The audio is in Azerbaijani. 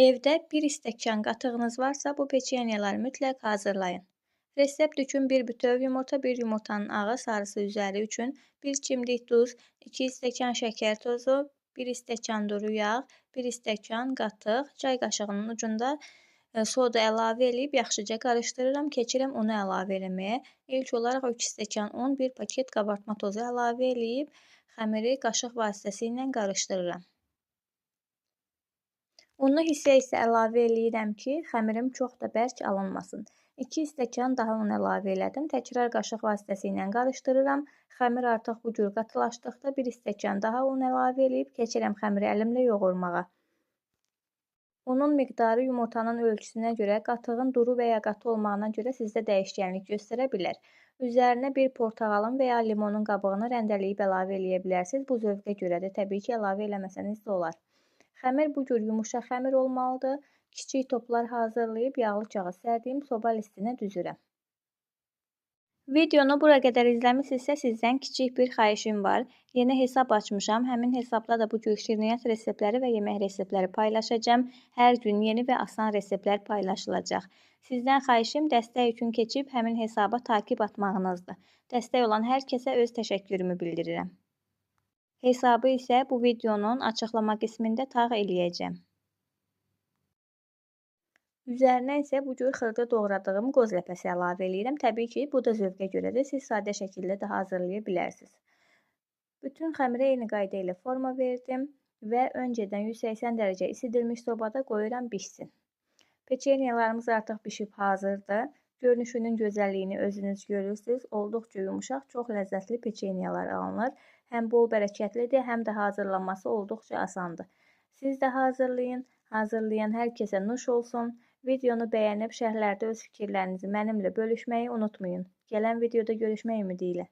Evdə 1 stəkan qatığınız varsa, bu peçenyeləri mütləq hazırlayın. Resept üçün bir bütöv yumurta, bir yumurtanın ağı, sarısı üzəri üçün 1 çimdik duz, 2 stəkan şəkər tozu, 1 stəkan duru yağ, 1 stəkan qatıq, çay qaşığının ucunda soda əlavə edib yaxşıca qarışdırıram. Keçirəm unu əlavə eləməyə. İlk olaraq 2 stəkan un, 1 paket qabartma tozu əlavə edib xəmiri qaşıq vasitəsilə qarışdırıram. Unu hissə-hissə əlavə eləyirəm ki, xəmirim çox da bərk alınmasın. 2 stəkan daha un əlavə elədim. Təkrar qaşıq vasitəsilə qarışdırıram. Xəmir artıq bu cür qatılaşdıqda 1 stəkan daha un əlavə eləyib keçirəm xəmiri əlimlə yoğurmağa. Unun miqdarı yumurtanın ölçüsünə görə, qatığın duru və ya qatı olmağına görə sizdə dəyişkənlik göstərə bilər. Üzərinə bir portağalın və ya limonun qabığını rəndələyib əlavə eləyə bilərsiniz. Bu zövqə görədir. Təbii ki, əlavə eləməsəniz də olar. Xəmir bu cür yumuşaq xəmir olmalıdır. Kiçik toplar hazırlayıb yağlı kağız sərdiyim soba listinə düzürəm. Videonu bura qədər izləmişsinizsə sizdən kiçik bir xahişim var. Yeni hesab açmışam. Həmin hesabda da bu cür şirniyyat reseptləri və yemək reseptləri paylaşacağam. Hər gün yeni və asan reseptlər paylaşılacaq. Sizdən xahişim dəstək üçün keçib həmin hesaba takib atmağınızdır. Dəstək olan hər kəsə öz təşəkkürümü bildirirəm. Hesabı isə bu videonun açıqlama qismində tağ eləyəcəm. Üzərinə isə bu cür xırda doğradığım qoz ləpəsi əlavə eləyirəm. Təbii ki, bu da zövqə görədir. Siz sadə şəkildə də hazırlaya bilərsiniz. Bütün xəmirə eyni qayda ilə forma verdim və öncədən 180 dərəcə isidilmiş sobada qoyuram bişsin. Peçenyelərimiz artıq bişib hazırdır. Görünüşünün gözəlliyini özünüz görürsünüz. Olduqca yumuşaq, çox ləzzətli peçenyelər alınır. Həm bol bərəkətlidir, həm də hazırlanması olduqca asandır. Siz də hazırlayın. Hazırlayan hər kəsə nuş olsun. Videonu bəyənib şərhlərdə öz fikirlərinizi mənimlə bölüşməyi unutmayın. Gələn videoda görüşmək ümidi ilə.